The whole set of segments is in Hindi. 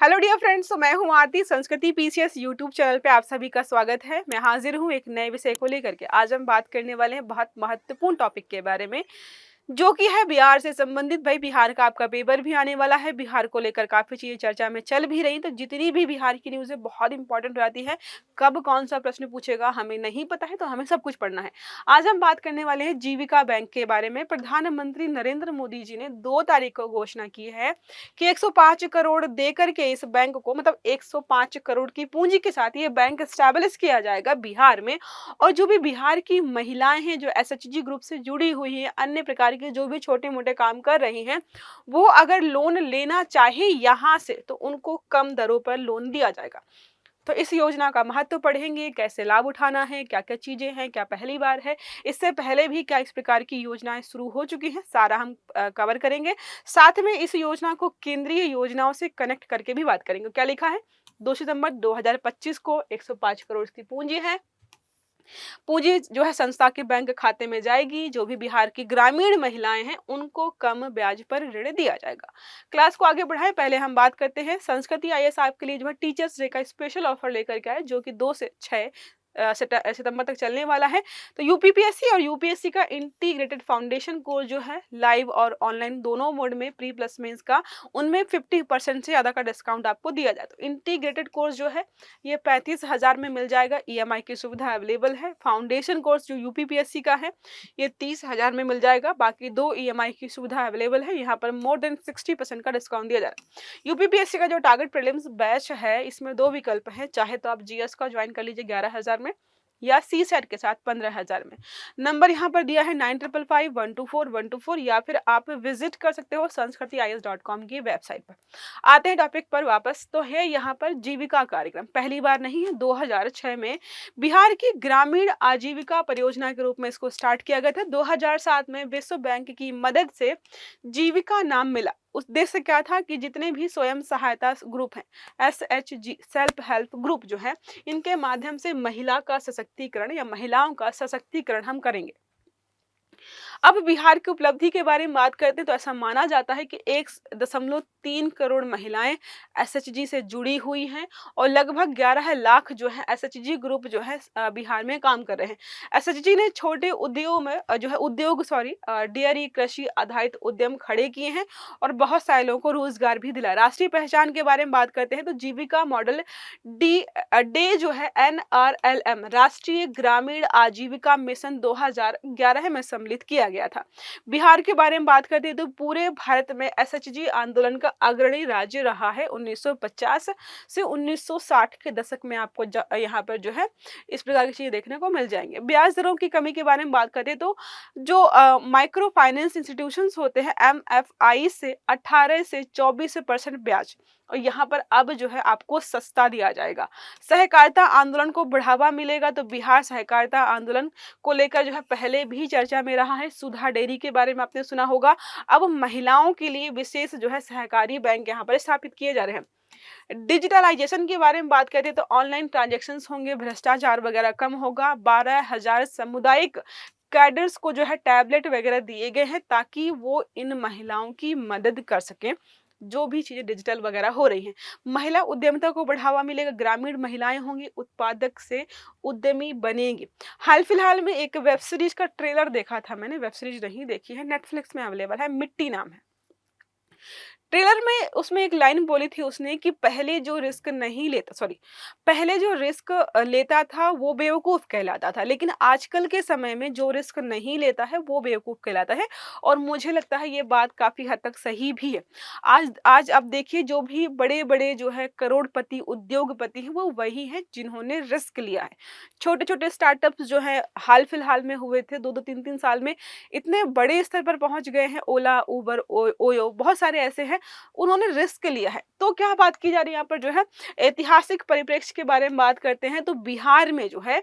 हेलो डियर फ्रेंड्स, तो मैं हूं आरती। संस्कृति पीसीएस यूट्यूब चैनल पे आप सभी का स्वागत है। मैं हाजिर हूं एक नए विषय को लेकर के। आज हम बात करने वाले हैं बहुत महत्वपूर्ण टॉपिक के बारे में, जो कि है बिहार से संबंधित। भाई, बिहार का आपका पेपर भी आने वाला है। बिहार को लेकर काफी चीजें चर्चा में चल भी रही, तो जितनी भी बिहार की न्यूज़ है बहुत इंपॉर्टेंट हो जाती है। कब कौन सा प्रश्न पूछेगा हमें नहीं पता है, तो हमें सब कुछ पढ़ना है। आज हम बात करने वाले हैं जीविका बैंक के बारे में। प्रधानमंत्री नरेंद्र मोदी जी ने 2 तारीख को घोषणा की है कि 105 करोड़ दे करके इस बैंक को, मतलब 105 करोड़ की पूंजी के साथ ये बैंक स्टैब्लिश किया जाएगा बिहार में। और जो भी बिहार की महिलाएं हैं, जो एसएचजी ग्रुप से जुड़ी हुई हैं, अन्य प्रकार के जो भी छोटे मोटे काम कर रही हैं, वो अगर लोन लेना चाहे यहाँ से, तो उनको कम दरों पर लोन दिया जाएगा। तो इस योजना का महत्व पढ़ेंगे, कैसे लाभ उठाना है, क्या क्या चीजें हैं, क्या पहली बार है, इससे पहले भी क्या इस प्रकार की योजनाएं शुरू हो चुकी हैं, सारा हम कवर करेंगे। साथ में इस योजना को केंद्रीय योजनाओं से कनेक्ट करके भी बात करेंगे। क्या लिखा है? 2 सितंबर 2025 को 105 करोड़ की पूंजी है। पूंजी जो है संस्था के बैंक खाते में जाएगी। जो भी बिहार की ग्रामीण महिलाएं हैं, उनको कम ब्याज पर ऋण दिया जाएगा। क्लास को आगे बढ़ाएं, पहले हम बात करते हैं संस्कृति आईएएस आपके लिए जो है टीचर्स डे का स्पेशल ऑफर लेकर के आए, जो कि 2 से 6 सितंबर तक चलने वाला है। तो यूपीपीएससी और यूपीएससी का इंटीग्रेटेड फाउंडेशन कोर्स जो है लाइव और ऑनलाइन दोनों मोड में, प्री प्लस मेंस का, उनमें 50% से ज्यादा का डिस्काउंट आपको दिया जाए। तो इंटीग्रेटेड कोर्स जो है ये 35,000 में मिल जाएगा। ईएमआई की सुविधा अवेलेबल है। फाउंडेशन कोर्स जो यूपीपीएससी का है ये 30,000 में मिल जाएगा। बाकी 2 ईएमआई की सुविधा अवेलेबल है। यहाँ पर मोर देन 60% का डिस्काउंट दिया जा रहा है। यूपीपीएससी का जो टारगेट प्रीलिम्स बैच है, इसमें 2 विकल्प हैं। चाहे तो आप जीएस का ज्वाइन कर लीजिए 11,000 में, या सी सेट के साथ 15,000 में। नंबर यहाँ पर दिया है 9555124124, या फिर आप विजिट कर सकते हो sanskritIAS.com की वेबसाइट पर। आते हैं टॉपिक पर वापस। तो है यहाँ पर जीविका कार्यक्रम पहली बार नहीं है। 2006 में बिहार की ग्रामीण आजीविका परियोजना के रूप में इसको स्टार्ट किया गया था। 2007 में विश्व बैंक की मदद से जीविका नाम मिला। उद्देश्य क्या था कि जितने भी स्वयं सहायता ग्रुप हैं, एसएचजी सेल्फ हेल्प ग्रुप जो है, इनके माध्यम से महिला का सशक्तिकरण या महिलाओं का सशक्तिकरण हम करेंगे। अब बिहार की उपलब्धि के बारे में बात करते हैं, तो ऐसा माना जाता है कि 1.3 करोड़ महिलाएं एसएचजी से जुड़ी हुई हैं, और लगभग 11 लाख जो है एसएचजी ग्रुप जो है बिहार में काम कर रहे हैं। एसएचजी ने छोटे उद्योग में जो है डेयरी कृषि आधारित उद्यम खड़े किए हैं, और बहुत सारे लोगों को रोजगार भी दिलाया। राष्ट्रीय पहचान के बारे में बात करते हैं, तो जीविका मॉडल डे जो है एनआरएलएम राष्ट्रीय ग्रामीण आजीविका मिशन 2011 में सम्मिलित किया गया था। बिहार के बारे में बात करते हैं, तो पूरे भारत में एसएचजी आंदोलन का अग्रणी राज्य रहा है। 1950 से 1960 के दशक में आपको यहाँ पर जो है इस प्रकार की चीजें देखने को मिल जाएंगे। ब्याज दरों की कमी के बारे में बात करते हैं, तो जो माइक्रो फाइनेंस इंस्टीट्यूशंस होते हैं एमएफआई से 18 से 24% ब्याज, और यहाँ पर अब जो है आपको सस्ता दिया जाएगा। सहकारिता आंदोलन को बढ़ावा मिलेगा, तो बिहार सहकारिता आंदोलन को लेकर जो है पहले भी चर्चा में रहा है। सुधा डेयरी के बारे में आपने सुना होगा। अब महिलाओं के लिए विशेष जो है सहकारी बैंक यहाँ पर स्थापित किए जा रहे हैं। डिजिटलाइजेशन के बारे में बात करते हैं, तो ऑनलाइन ट्रांजेक्शन्स होंगे, भ्रष्टाचार वगैरह कम होगा। 12,000 सामुदायिक कैडर्स को जो है टैबलेट वगैरह दिए गए हैं, ताकि वो इन महिलाओं की मदद कर सकें जो भी चीजें डिजिटल वगैरह हो रही हैं। महिला उद्यमिता को बढ़ावा मिलेगा। ग्रामीण महिलाएं होंगी उत्पादक से उद्यमी बनेंगी। हाल फिलहाल में एक वेब सीरीज का ट्रेलर देखा था मैंने, वेब सीरीज नहीं देखी है, नेटफ्लिक्स में अवेलेबल है, मिट्टी नाम है। ट्रेलर में उसमें एक लाइन बोली थी उसने कि पहले जो रिस्क लेता था वो बेवकूफ कहलाता था, लेकिन आजकल के समय में जो रिस्क नहीं लेता है वो बेवकूफ कहलाता है। और मुझे लगता है ये बात काफी हद तक सही भी है। आज अब देखिए, जो भी बड़े बड़े जो है करोड़पति उद्योगपति हैं, वो वही हैं जिन्होंने रिस्क लिया है। छोटे छोटे स्टार्टअप्स जो है हाल फिलहाल में हुए थे, 2-2 3-3 साल में इतने बड़े स्तर पर पहुंच गए हैं। ओला, उबर, ओयो, बहुत सारे ऐसे हैं, उन्होंने रिस्क लिया है। तो क्या बात की जा रही है यहाँ पर जो है ऐतिहासिक परिप्रेक्ष्य के बारे में बात करते हैं, तो बिहार में जो है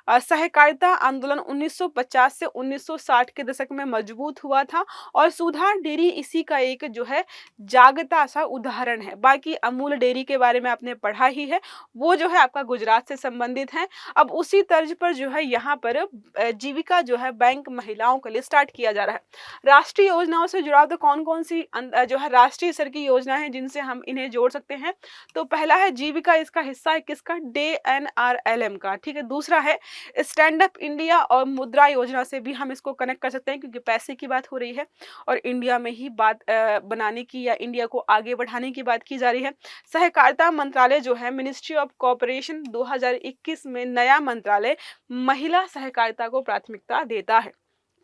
सहकारिता आंदोलन 1950 से 1960 के दशक में मजबूत हुआ था और सुधा डेयरी इसी का एक जो है जागता सा उदाहरण है। बाकी अमूल डेयरी के बारे में आपने पढ़ा ही है, वो जो है आपका गुजरात से संबंधित है। अब उसी तर्ज पर जो है यहाँ पर जीविका जो है बैंक महिलाओं के लिए स्टार्ट किया जा रहा है। राष्ट्रीय योजनाओं से जुड़ा तो कौन कौन सी जो है राष्ट्रीय स्तर की योजना है जिनसे हम इन्हें जोड़ सकते हैं? तो पहला है जीविका, इसका हिस्सा है किसका? DNRLM का, ठीक है। दूसरा है स्टैंड अप इंडिया और मुद्रा योजना से भी हम इसको कनेक्ट कर सकते हैं क्योंकि पैसे की बात हो रही है और इंडिया में ही बात बनाने की या इंडिया को आगे बढ़ाने की बात की जा रही है। सहकारिता मंत्रालय जो है मिनिस्ट्री ऑफ कॉर्पोरेशन 2021 में नया मंत्रालय महिला सहकारिता को प्राथमिकता देता है,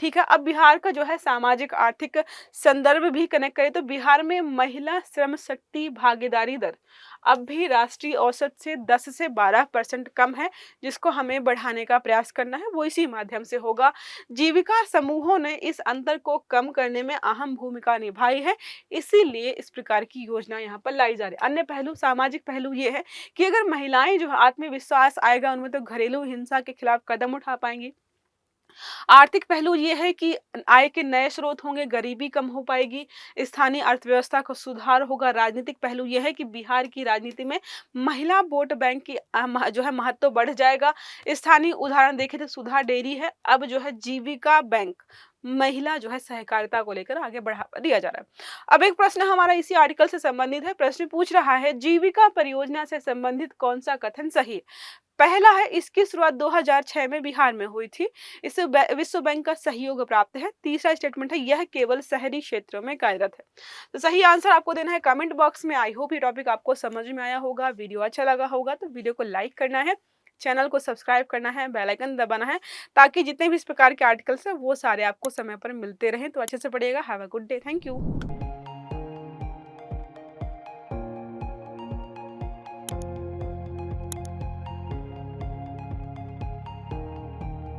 ठीक है। अब बिहार का जो है सामाजिक आर्थिक संदर्भ भी कनेक्ट करें तो बिहार में महिला श्रम शक्ति भागीदारी दर अब भी राष्ट्रीय औसत से 10 से 12% कम है, जिसको हमें बढ़ाने का प्रयास करना है, वो इसी माध्यम से होगा। जीविका समूहों ने इस अंतर को कम करने में अहम भूमिका निभाई है, इसीलिए इस प्रकार की योजना यहाँ पर लाई जा रही है। अन्य पहलू, सामाजिक पहलू ये है कि अगर महिलाएं जो है आत्मविश्वास आएगा उनमें तो घरेलू हिंसा के खिलाफ कदम उठा पाएंगी। आर्थिक पहलू ये है कि आय के नए स्रोत होंगे, गरीबी कम हो पाएगी, स्थानीय अर्थव्यवस्था का सुधार होगा। राजनीतिक पहलू ये है कि बिहार की राजनीति में महिला वोट बैंक की जो है महत्व बढ़ जाएगा। स्थानीय उदाहरण देखें तो सुधा डेयरी है, अब जो है जीविका बैंक महिला जो है सहकारिता को लेकर आगे बढ़ावा दिया जा रहा है। अब एक प्रश्न हमारा इसी आर्टिकल से संबंधित है। प्रश्न पूछ रहा है जीविका परियोजना से संबंधित कौन सा कथन सही है? पहला है इसकी शुरुआत 2006 में बिहार में हुई थी, इसे विश्व बैंक का सहयोग प्राप्त है। तीसरा स्टेटमेंट है यह केवल शहरी क्षेत्रों में कार्यरत है। तो सही आंसर आपको देना है कमेंट बॉक्स में। आई होप ये टॉपिक आपको समझ में आया होगा, वीडियो अच्छा लगा होगा तो वीडियो को लाइक करना है, चैनल को सब्सक्राइब करना है, बेल आइकन दबाना है ताकि जितने भी इस प्रकार के आर्टिकल्स हैं वो सारे आपको समय पर मिलते रहें। तो अच्छे से पढ़िएगा। Have a good day. Thank you.